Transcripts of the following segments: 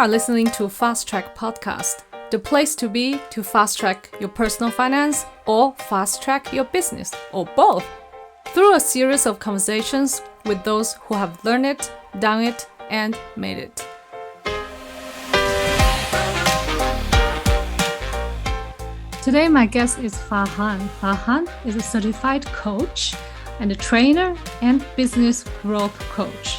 are listening to Fast Track Podcast, the place to be to fast track your personal finance or fast track your business, or both, through a series of conversations with those who have learned it, done it, and made it. Today, my guest is Farhan. Farhan is a certified coach and a trainer and business growth coach.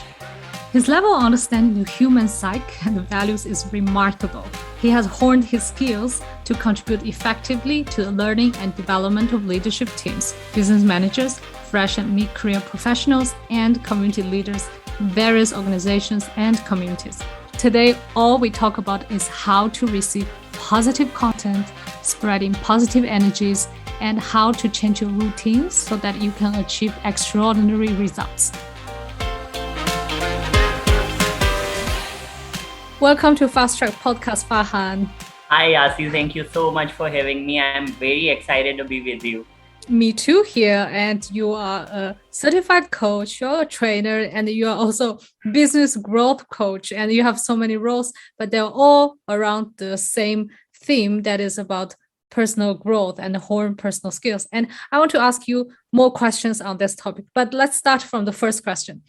His level of understanding of human psyche and values is remarkable. He has honed his skills to contribute effectively to the learning and development of leadership teams, business managers, fresh and mid-career professionals, and community leaders in various organizations and communities. Today, all we talk about is how to receive positive content, spreading positive energies, and how to change your routines so that you can achieve extraordinary results. Welcome to Fast Track Podcast, Farhan. Hi, Yasi. Thank you so much for having me. I'm very excited to be with you. Me too here. And you are a certified coach, you're a trainer, and you are also business growth coach. And you have so many roles, but they're all around the same theme that is about personal growth and hone personal skills. And I want to ask you more questions on this topic, but let's start from the first question.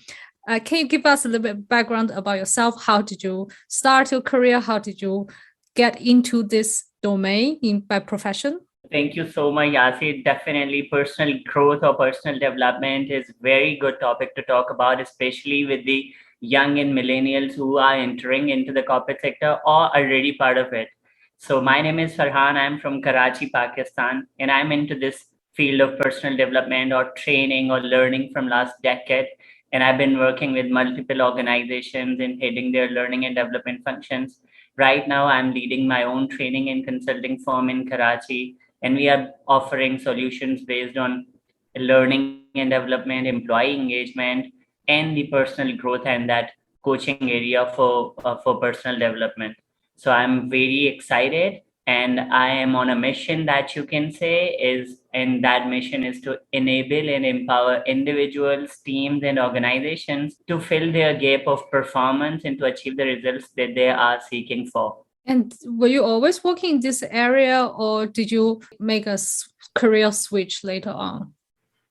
Can you give us a little bit of background about yourself? How did you start your career? How did you get into this domain by profession? Thank you so much, Yasi. Definitely personal growth or personal development is a very good topic to talk about, especially with the young and millennials who are entering into the corporate sector or already part of it. So my name is Farhan. I'm from Karachi, Pakistan, and I'm into this field of personal development or training or learning from last decade. And I've been working with multiple organizations in heading their learning and development functions. Right now, I'm leading my own training and consulting firm in Karachi, and we are offering solutions based on learning and development, employee engagement, and the personal growth and that coaching area for personal development. So I'm very excited, and I am on a mission that you can say is, and that mission is to enable and empower individuals, teams, and organizations to fill their gap of performance and to achieve the results that they are seeking for. And were you always working in this area, or did you make a career switch later on?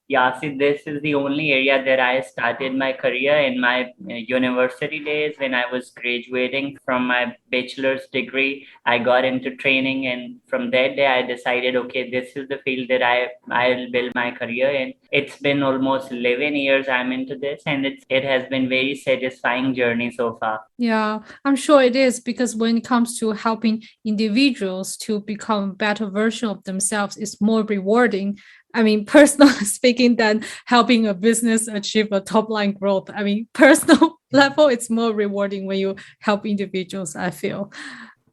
Yeah, see, this is the only area that I started my career in my university days. When I was graduating from my bachelor's degree, I got into training, and from that day, I decided, okay, this is the field that I'll build my career in. It's been almost 11 years I'm into this, and it has been very satisfying journey so far. Yeah, I'm sure it is, because when it comes to helping individuals to become a better version of themselves, it's more rewarding. I mean, personally speaking, than helping a business achieve a top line growth. I mean, personal level, it's more rewarding when you help individuals, I feel.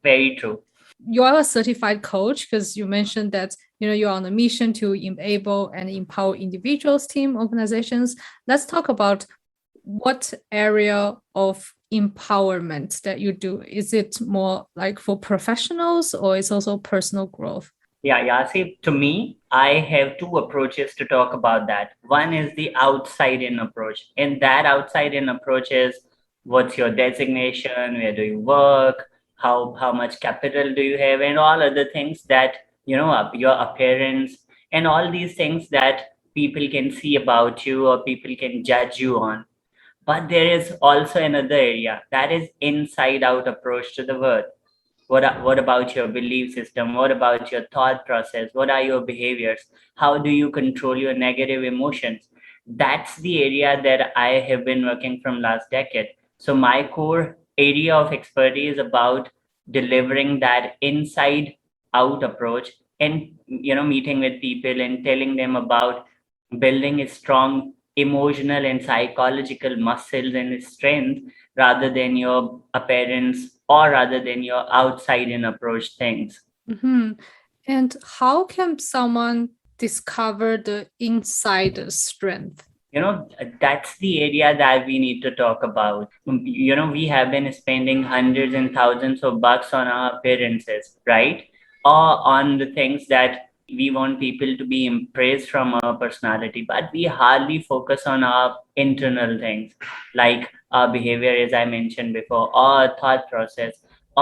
Very true. You are a certified coach, because you mentioned that you're on a mission to enable and empower individuals, team, organizations. Let's talk about what area of empowerment that you do. Is it more like for professionals, or is also personal growth? Yeah. See, to me, I have two approaches to talk about that. One is the outside in approach. And that outside in approach is, what's your designation, where do you work, how much capital do you have, and all other things that, your appearance and all these things that people can see about you or people can judge you on. But there is also another area that is inside out approach to the world. What about your belief system? What about your thought process? What are your behaviors? How do you control your negative emotions? That's the area that I have been working from last decade. So my core area of expertise is about delivering that inside out approach, and meeting with people and telling them about building a strong emotional and psychological muscles and strength, rather than your appearance or rather than your outside in approach things. Mm-hmm. And how can someone discover the inside strength? That's the area that we need to talk about. We have been spending hundreds and thousands of bucks on our appearances, right? Or on the things that we want people to be impressed from our personality, but we hardly focus on our internal things, like our behavior, as I mentioned before, or our thought process.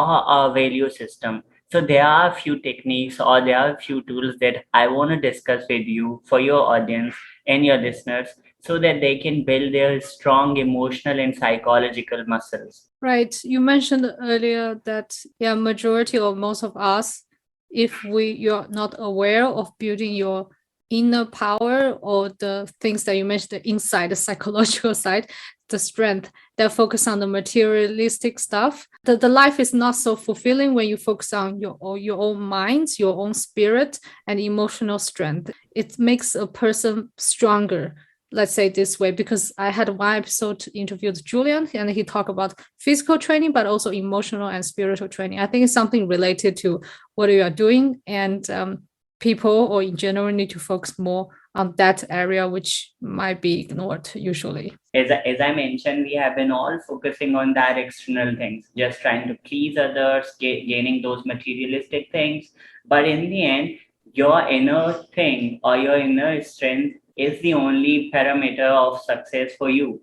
our value system. So there are a few techniques or there are a few tools that I want to discuss with you for your audience and your listeners so that they can build their strong emotional and psychological muscles. Right. You mentioned earlier that yeah, majority or most of us, if you're not aware of building your inner power or the things that you mentioned, the inside, the psychological side, the strength, that focus on the materialistic stuff. The life is not so fulfilling when you focus on your own minds, your own spirit and emotional strength. It makes a person stronger, let's say this way, because I had one episode interviewed Julian and he talked about physical training, but also emotional and spiritual training. I think it's something related to what you are doing, and people or in general need to focus more on that area, which might be ignored usually. As I mentioned, we have been all focusing on that external things, just trying to please others, gaining those materialistic things. But in the end, your inner thing or your inner strength is the only parameter of success for you.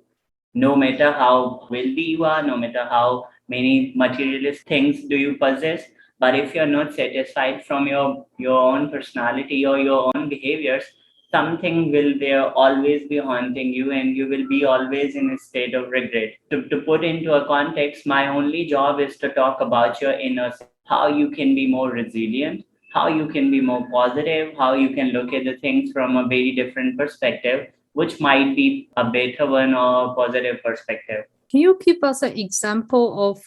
No matter how wealthy you are, no matter how many materialist things do you possess, but if you're not satisfied from your own personality or your own behaviors, something will there always be haunting you and you will be always in a state of regret. To put into a context, my only job is to talk about your inner self, how you can be more resilient, how you can be more positive, how you can look at the things from a very different perspective, which might be a better one or a positive perspective. Can you give us an example of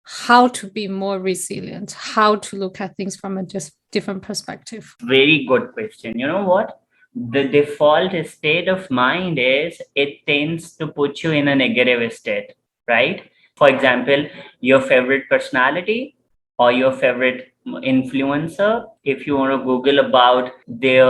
how to be more resilient, how to look at things from a just different perspective? Very good question. You know what? The default state of mind is it tends to put you in a negative state, right? For example, your favorite personality or your favorite influencer, if you want to Google about their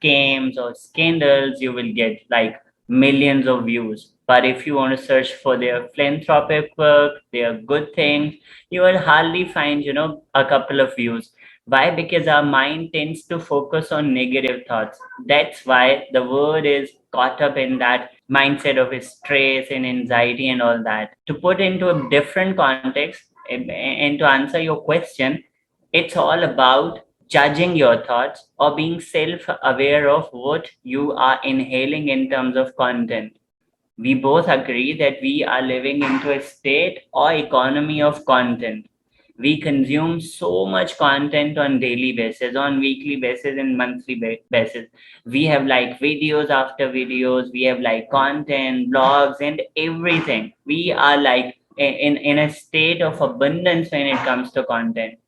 scams or scandals, you will get like millions of views. But if you want to search for their philanthropic work, their good things, you will hardly find, a couple of views. Why? Because our mind tends to focus on negative thoughts. That's why the word is caught up in that mindset of stress and anxiety and all that. To put into a different context and to answer your question, it's all about judging your thoughts or being self aware of what you are inhaling in terms of content. We both agree that we are living into a state or economy of content. We consume so much content on daily basis, on weekly basis, and monthly basis. We have like videos after videos, we have like content blogs and everything. We are like in a state of abundance when it comes to content.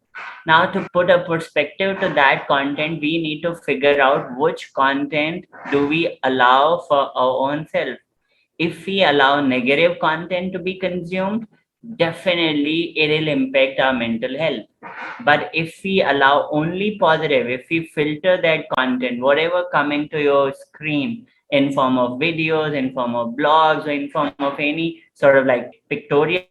Now, to put a perspective to that content, we need to figure out which content do we allow for our own self. If we allow negative content to be consumed, definitely it will impact our mental health. But if we allow only positive, if we filter that content, whatever coming to your screen in form of videos, in form of blogs, or in form of any sort of like pictorial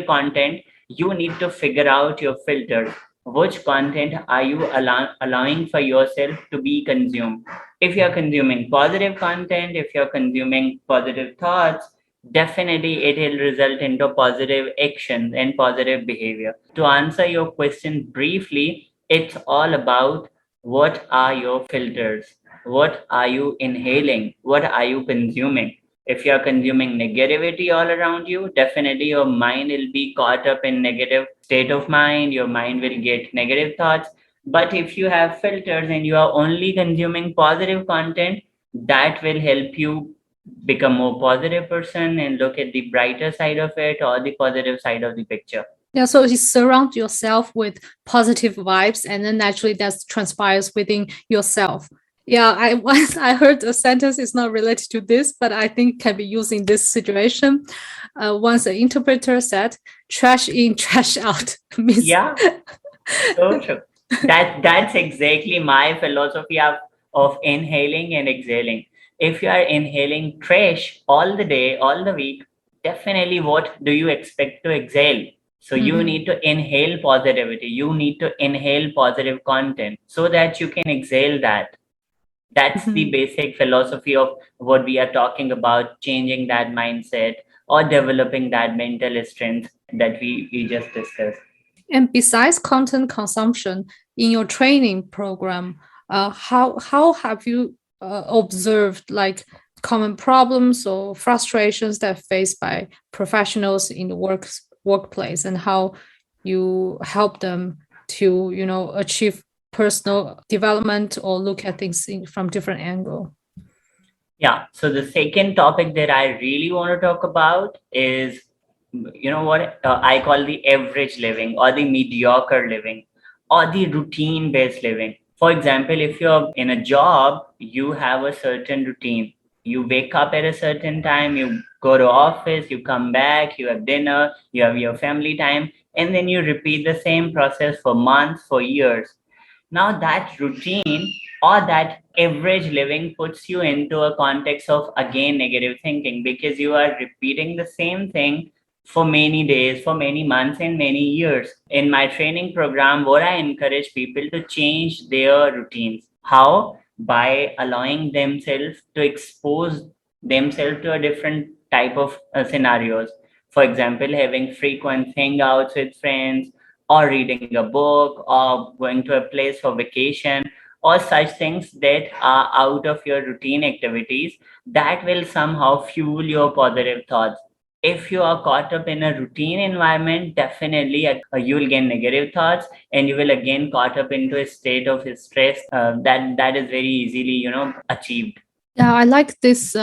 content, you need to figure out your filters. Which content are you allowing for yourself to be consumed? If you're consuming positive content, if you're consuming positive thoughts, definitely it will result into positive actions and positive behavior. To answer your question briefly, it's all about what are your filters? What are you inhaling? What are you consuming? If you're consuming negativity all around you, definitely your mind will be caught up in negative state of mind. Your mind will get negative thoughts. But if you have filters and you are only consuming positive content, that will help you become more positive person and look at the brighter side of it or the positive side of the picture. Yeah, so you surround yourself with positive vibes, and then naturally that transpires within yourself. Yeah, I once I heard a sentence is not related to this, but I think can be used in this situation. Once an interpreter said, "Trash in, trash out," means Yeah, so true. That's exactly my philosophy of inhaling and exhaling. If you are inhaling trash all the day, all the week, definitely what do you expect to exhale? So you need to inhale positivity. You need to inhale positive content so that you can exhale that. That's the basic philosophy of what we are talking about, changing that mindset or developing that mental strength that we just discussed. And besides content consumption in your training program, how have you observed like common problems or frustrations that are faced by professionals in the workplace, and how you help them to achieve personal development or look at things from different angle? Yeah. So the second topic that I really want to talk about is, what I call the average living or the mediocre living or the routine based living. For example, if you're in a job, you have a certain routine. You wake up at a certain time, you go to office, you come back, you have dinner, you have your family time, and then you repeat the same process for months, for years. Now, that routine or that average living puts you into a context of again negative thinking because you are repeating the same thing for many days, for many months, and many years. In my training program, what I encourage people to change their routines. How? By allowing themselves to expose themselves to a different type of scenarios. For example, having frequent hangouts with friends, or reading a book, or going to a place for vacation, or such things that are out of your routine activities that will somehow fuel your positive thoughts. If you are caught up in a routine environment, definitely you will get negative thoughts, and you will again caught up into a state of stress that is very easily achieved. Yeah, I like this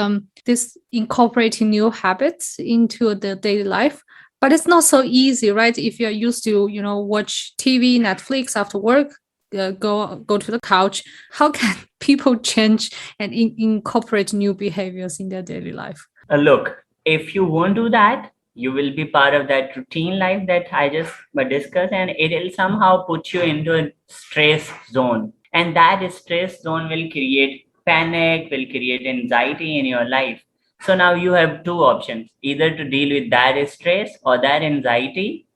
incorporating new habits into the daily life. But it's not so easy, right? If you're used to, watch TV, Netflix after work, go to the couch. How can people change and incorporate new behaviors in their daily life? Look, if you won't do that, you will be part of that routine life that I just discussed, and it will somehow put you into a stress zone. And that stress zone will create panic, will create anxiety in your life. So now you have two options, either to deal with that stress or that anxiety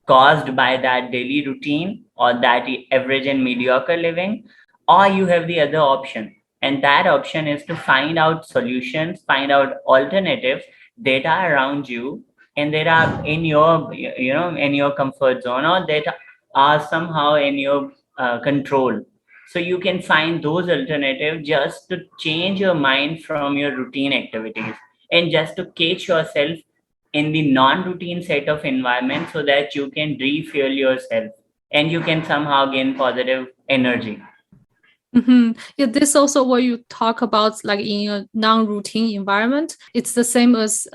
caused by that daily routine or that average and mediocre living, or you have the other option. And that option is to find out solutions, find out alternatives that are around you and that are in your, in your comfort zone, or that are somehow in your control. So you can find those alternatives just to change your mind from your routine activities and just to catch yourself in the non-routine set of environment so that you can refuel yourself and you can somehow gain positive energy. Yeah, this also what you talk about, like in a non-routine environment. It's the same as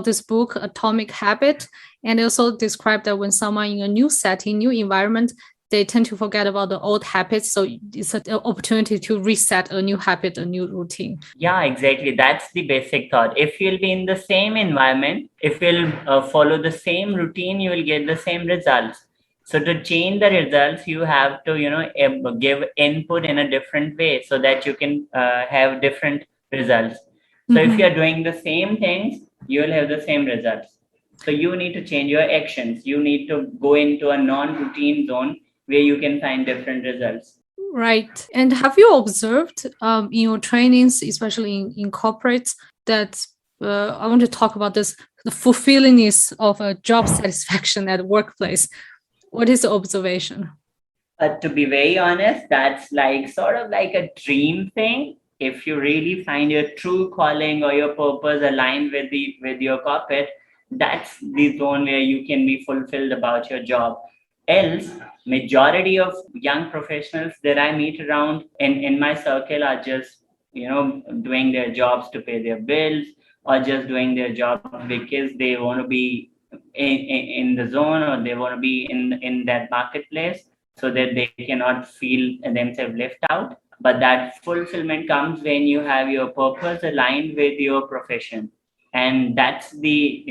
this book, Atomic Habit, and it also described that when someone in a new setting, new environment, they tend to forget about the old habits. So it's an opportunity to reset a new habit, a new routine. Yeah, exactly. That's the basic thought. If you'll be in the same environment, if you'll follow the same routine, you will get the same results. So to change the results, you have to, give input in a different way so that you can have different results. So if you're doing the same things, you will have the same results. So you need to change your actions. You need to go into a non-routine zone where you can find different results. Right. And have you observed in your trainings, especially in corporates, that I want to talk about this, the fulfillingness of a job satisfaction at the workplace? What is the observation? But to be very honest, that's like sort of like a dream thing. If you really find your true calling or your purpose aligned with your corporate, that's the zone where you can be fulfilled about your job. Else, majority of young professionals that I meet around in my circle are just doing their jobs to pay their bills or just doing their job because they want to be in the zone or they want to be in that marketplace so that they cannot feel themselves left out. But that fulfillment comes when you have your purpose aligned with your profession, and that's the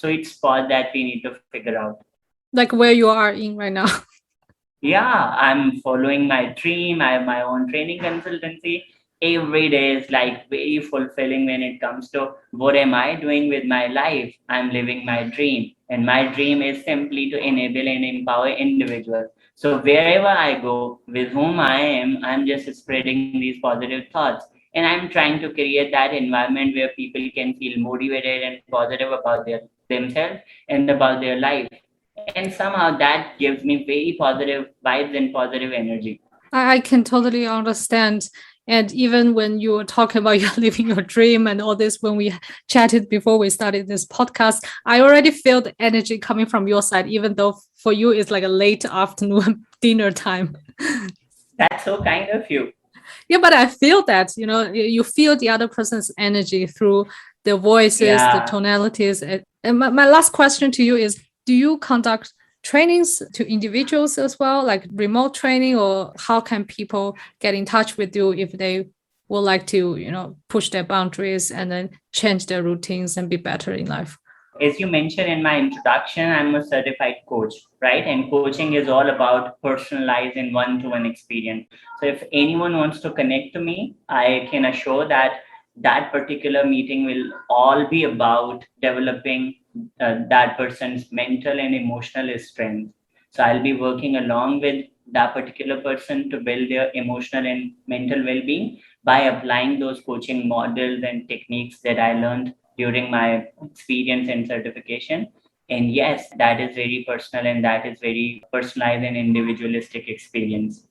sweet spot that we need to figure out. Like where you are in right now. Yeah, I'm following my dream. I have my own training consultancy. Every day is like very fulfilling when it comes to what am I doing with my life. I'm living my dream, and my dream is simply to enable and empower individuals. So wherever I go, with whom I am, I'm just spreading these positive thoughts, and I'm trying to create that environment where people can feel motivated and positive about themselves and about their life. And somehow that gives me very positive vibes and positive energy. I can totally understand. And even when you were talking about you living your dream and all this, when we chatted before we started this podcast, I already feel the energy coming from your side, even though for you it's like a late afternoon dinner time. That's so kind of you. Yeah, but I feel that, you feel the other person's energy through the voices, the Yeah. tonalities. And my last question to you is, do you conduct trainings to individuals as well, like remote training, or how can people get in touch with you if they would like to, push their boundaries and then change their routines and be better in life? As you mentioned in my introduction, I'm a certified coach, right? And coaching is all about personalized and one-to-one experience. So if anyone wants to connect to me, I can assure that that particular meeting will all be about developing that person's mental and emotional strength. So I'll be working along with that particular person to build their emotional and mental well-being by applying those coaching models and techniques that I learned during my experience and certification. And yes, that is very personal and that is very personalized and individualistic experience.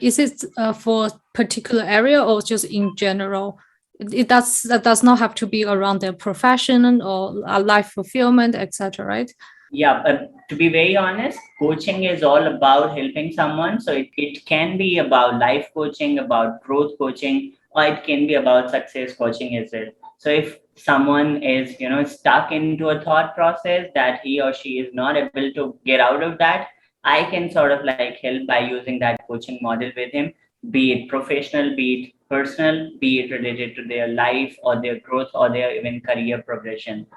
Is it for a particular area or just in general? That does not have to be around their profession or life fulfillment, etc. Right? Yeah, but to be very honest, coaching is all about helping someone. So it can be about life coaching, about growth coaching, or it can be about success coaching as well. So if someone is, stuck into a thought process that he or she is not able to get out of that, I can sort of like help by using that coaching model with him, be it professional, be it personal, be it related to their life or their growth or their even career progression.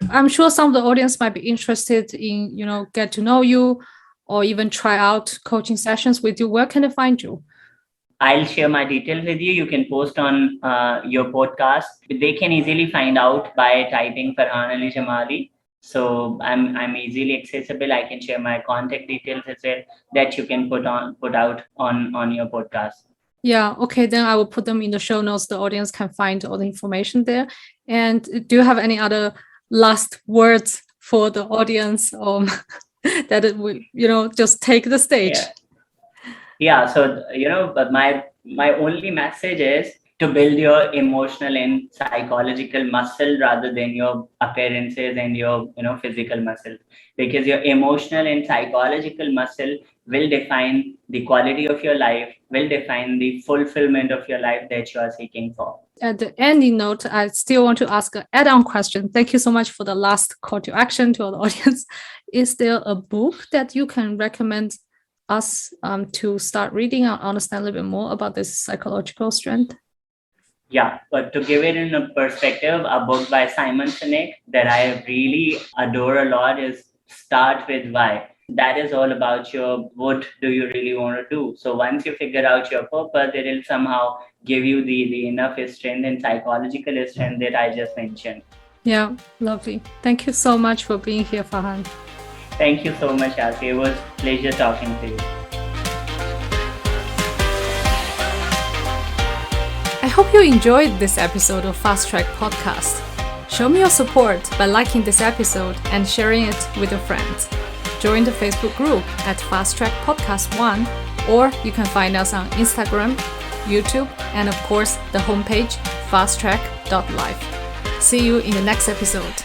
I'm sure some of the audience might be interested in, get to know you or even try out coaching sessions with you. Where can they find you? I'll share my details with you. You can post on your podcast. They can easily find out by typing Farhan Ali Jamali. So I'm easily accessible. I can share my contact details as well that you can put out on your podcast. Yeah, okay, then I will put them in the show notes. The audience can find all the information there. And do you have any other last words for the audience that it will, just take the stage? Yeah. So but my only message is to build your emotional and psychological muscle rather than your appearances and your physical muscle, because your emotional and psychological muscle will define the quality of your life, will define the fulfillment of your life that you are seeking for. At the ending note, I still want to ask an add-on question. Thank you so much for the last call to action to our audience. Is there a book that you can recommend us to start reading and understand a little bit more about this psychological strength? Yeah, but to give it in a perspective, a book by Simon Sinek that I really adore a lot is Start With Why. That is all about your what do you really want to do. So once you figure out your purpose, it will somehow give you the enough strength and psychological strength that I just mentioned. Yeah, lovely. Thank you so much for being here, Farhan. Thank you so much, Asi. It was a pleasure talking to you. I hope you enjoyed this episode of Fast Track Podcast. Show me your support by liking this episode and sharing it with your friends. Join the Facebook group at Fast Track Podcast 1, or you can find us on Instagram, YouTube, and of course the homepage fasttrack.life. See you in the next episode.